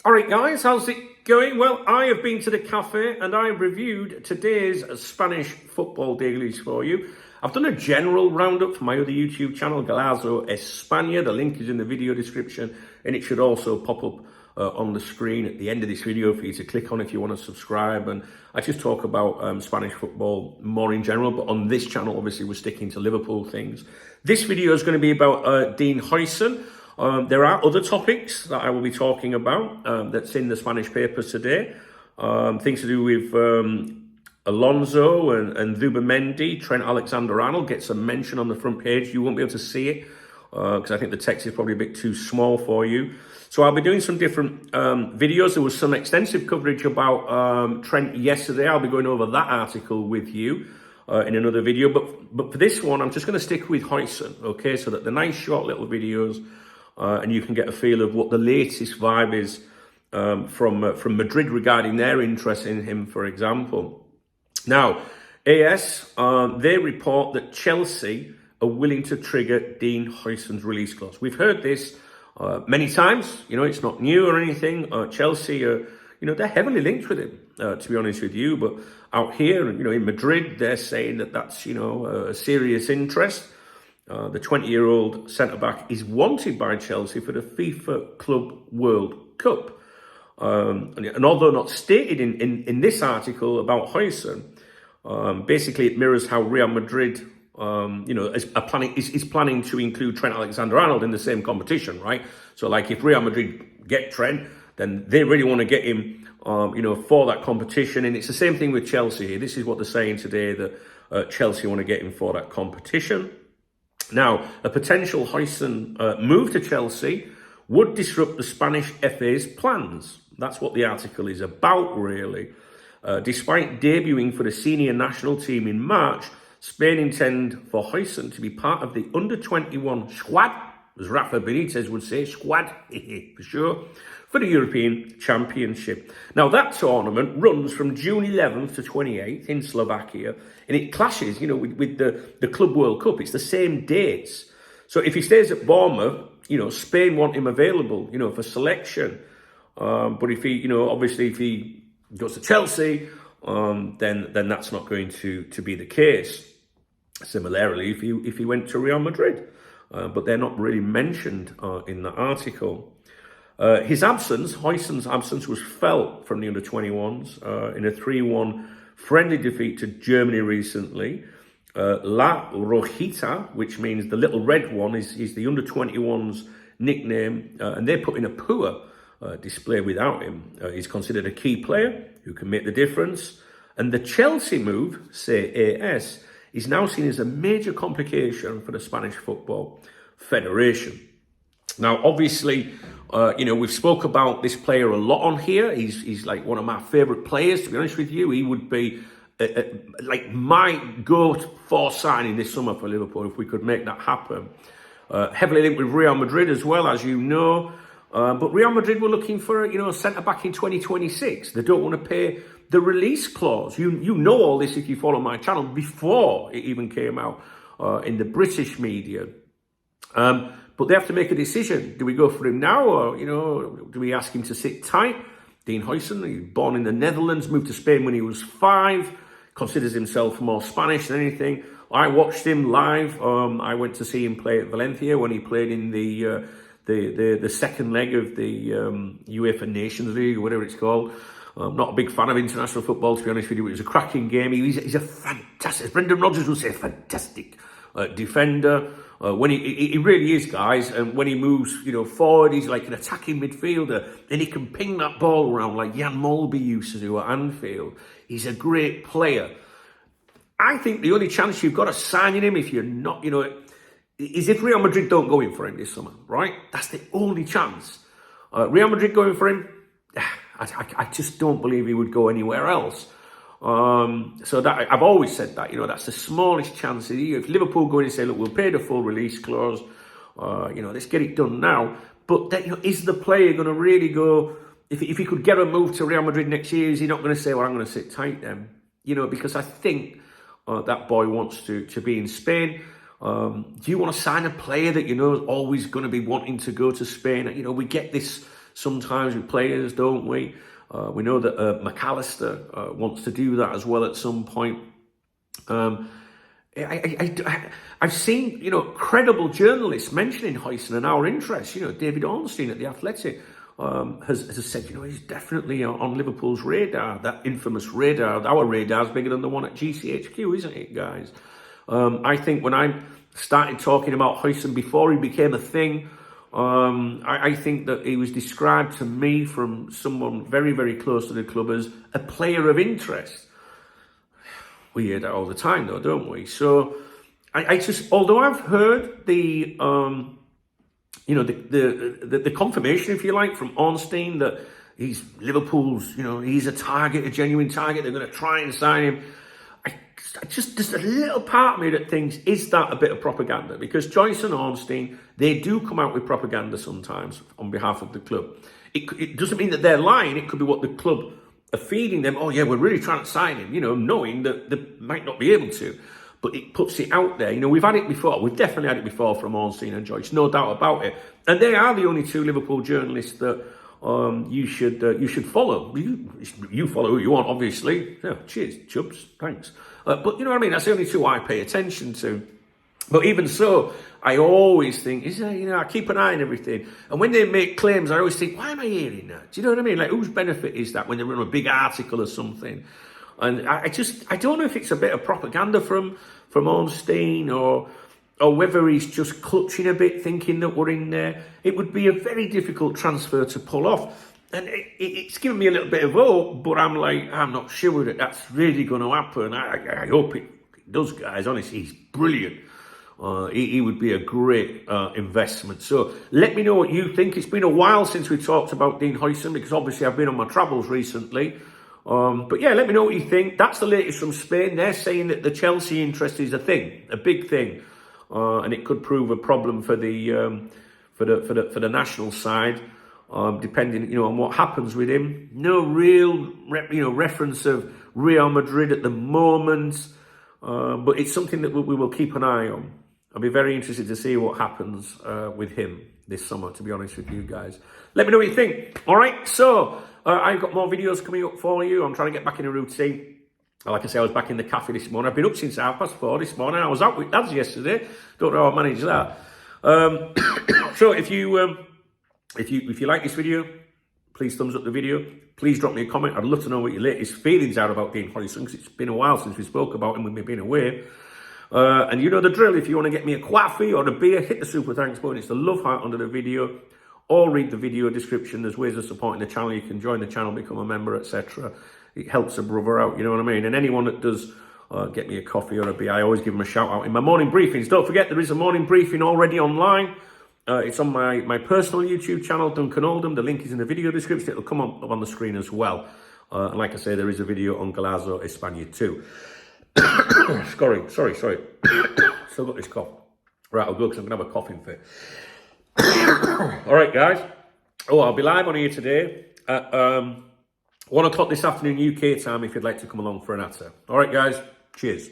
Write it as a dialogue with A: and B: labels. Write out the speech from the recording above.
A: All right, guys, how's it going? Well, I have been to the cafe and I have reviewed today's Spanish football dailies for you. I've done a general roundup for my other YouTube channel, Galazo España. The link is in the video description and it should also pop up on the screen at the end of this video for you to click on if you want to subscribe. And I just talk about Spanish football more in general, but on this channel, obviously, we're sticking to Liverpool things. This video is going to be about Dean Huijsen. There are other topics that I will be talking about that's in the Spanish papers today. Things to do with Alonso and Zubimendi. Trent Alexander-Arnold gets a mention on the front page. You won't be able to see it because I think the text is probably a bit too small for you. So I'll be doing some different videos. There was some extensive coverage about Trent yesterday. I'll be going over that article with you in another video. But for this one, I'm just going to stick with Huijsen, okay? So that the nice short little videos and you can get a feel of what the latest vibe is from Madrid regarding their interest in him, for example. Now, AS, they report that Chelsea are willing to trigger Dean Huijsen's release clause. We've heard this many times. You know, it's not new or anything. Chelsea are, you know, they're heavily linked with him, to be honest with you. But out here, you know, in Madrid, they're saying that that's, you know, a serious interest. The 20-year-old centre-back is wanted by Chelsea for the FIFA Club World Cup. And although not stated in this article about Huijsen, basically it mirrors how Real Madrid, you know, is planning to include Trent Alexander-Arnold in the same competition, right? So, like, if Real Madrid get Trent, then they really want to get him, you know, for that competition. And it's the same thing with Chelsea here. This is what they're saying today, that Chelsea want to get him for that competition. Now, a potential Huijsen move to Chelsea would disrupt the Spanish FA's plans. That's what the article is about, really. Despite debuting for the senior national team in March, Spain intend for Huijsen to be part of the under-21 squad, as Rafa Benitez would say, squad, for sure, for the European Championship. Now, that tournament runs from June 11th to 28th in Slovakia, and it clashes, you know, with the Club World Cup. It's the same dates. So if he stays at Bournemouth, you know, Spain want him available, you know, for selection. But if he, you know, obviously if he goes to Chelsea, then that's not going to be the case. Similarly, if he went to Real Madrid, but they're not really mentioned in the article. His absence, Huijsen's absence, was felt from the under-21s in a 3-1 friendly defeat to Germany recently. La Rojita, which means the little red one, is the under-21s nickname, and they put in a poor display without him. He's considered a key player who can make the difference. And the Chelsea move, say AS, is now seen as a major complication for the Spanish Football Federation. Now, obviously, you know, we've spoke about this player a lot on here. He's like one of my favourite players, to be honest with you. He would be like my go-for signing this summer for Liverpool if we could make that happen. Heavily linked with Real Madrid as well, as you know. But Real Madrid were looking for, you know, a centre-back in 2026. They don't want to pay the release clause. You know all this if you follow my channel before it even came out in the British media. But they have to make a decision. Do we go for him now, or, you know, do we ask him to sit tight? Dean Huijsen, he was born in the Netherlands, moved to Spain when he was 5, considers himself more Spanish than anything. I watched him live. I went to see him play at Valencia when he played in the second leg of the UEFA Nations League, or whatever it's called. I'm not a big fan of international football, to be honest with you. It was a cracking game. He's a fantastic, as Brendan Rodgers would say, fantastic defender. When he really is, guys. And when he moves, you know, forward, he's like an attacking midfielder, and he can ping that ball around like Jan Molby used to do at Anfield. He's a great player. I think the only chance you've got of signing him, if you're not, you know, is if Real Madrid don't go in for him this summer, right? That's the only chance. Real Madrid going for him, I just don't believe he would go anywhere else. So that I've always said that, you know, that's the smallest chance. If Liverpool go in and say, look, we'll pay the full release clause, you know, let's get it done now. But then, you know, is the player going to really go, if he could get a move to Real Madrid next year, is he not going to say, well, I'm going to sit tight then? You know, because I think that boy wants to be in Spain. Do you want to sign a player that you know is always going to be wanting to go to Spain? You know, we get this sometimes with players, don't we? We know that McAllister wants to do that as well at some point. I've seen, credible journalists mentioning Huijsen and our interest. David Ornstein at The Athletic has said, he's definitely on Liverpool's radar, that infamous radar. Our radar's bigger than the one at GCHQ, isn't it, guys? I think when I started talking about Huijsen before he became a thing, I think that he was described to me from someone very, very close to the club as a player of interest. We hear that all the time, though, don't we? So I just, although I've heard the confirmation, if you like, from Ornstein that he's Liverpool's, he's a target, a genuine target. They're going to try and sign him. There's a little part of me that thinks, is that a bit of propaganda? Because Joyce and Ornstein, they do come out with propaganda sometimes on behalf of the club. It doesn't mean that they're lying. It could be what the club are feeding them. Oh, yeah, we're really trying to sign him, knowing that they might not be able to. But it puts it out there. We've had it before. We've definitely had it before from Ornstein and Joyce, no doubt about it. And they are the only two Liverpool journalists that you should follow. You follow who you want, obviously. Yeah, cheers, Chubbs, thanks. But you know what I mean? That's the only two I pay attention to. But even so, I always think, I keep an eye on everything. And when they make claims, I always think, why am I hearing that? Do you know what I mean? Like, whose benefit is that when they run a big article or something? And I don't know if it's a bit of propaganda from Ornstein or whether he's just clutching a bit, thinking that we're in there. It would be a very difficult transfer to pull off. And it's given me a little bit of hope, but I'm not sure that that's really going to happen. I hope it does, guys. Honestly, he's brilliant. He would be a great investment. So let me know what you think. It's been a while since we talked about Dean Huijsen, because obviously I've been on my travels recently. But yeah, let me know what you think. That's the latest from Spain. They're saying that the Chelsea interest is a thing, a big thing, and it could prove a problem for the national side. Depending, on what happens with him. No real, reference of Real Madrid at the moment, but it's something that we will keep an eye on. I'll be very interested to see what happens with him this summer, to be honest with you guys. Let me know what you think. All right, so I've got more videos coming up for you. I'm trying to get back in a routine. Like I say, I was back in the cafe this morning. I've been up since 4:30 this morning. I was out with lads yesterday. Don't know how I managed that. So if you like this video, please thumbs up the video. Please drop me a comment. I'd love to know what your latest feelings are about Dean Huijsen, because it's been a while since we spoke about him when we've been away. And you know the drill. If you want to get me a coffee or a beer, hit the super thanks button. It's the love heart under the video. Or read the video description. There's ways of supporting the channel. You can join the channel, become a member, etc. It helps a brother out, you know what I mean? And anyone that does get me a coffee or a beer, I always give them a shout out in my morning briefings. Don't forget, there is a morning briefing already online. It's on my personal YouTube channel, Duncan Oldham. The link is in the video description. It'll come up on the screen as well. And like I say, there is a video on Golazo España too. Sorry. Still got this cough. Right, I'll go because I'm going to have a coughing fit. All right, guys. I'll be live on here today at 1 o'clock this afternoon UK time if you'd like to come along for an answer. All right, guys. Cheers.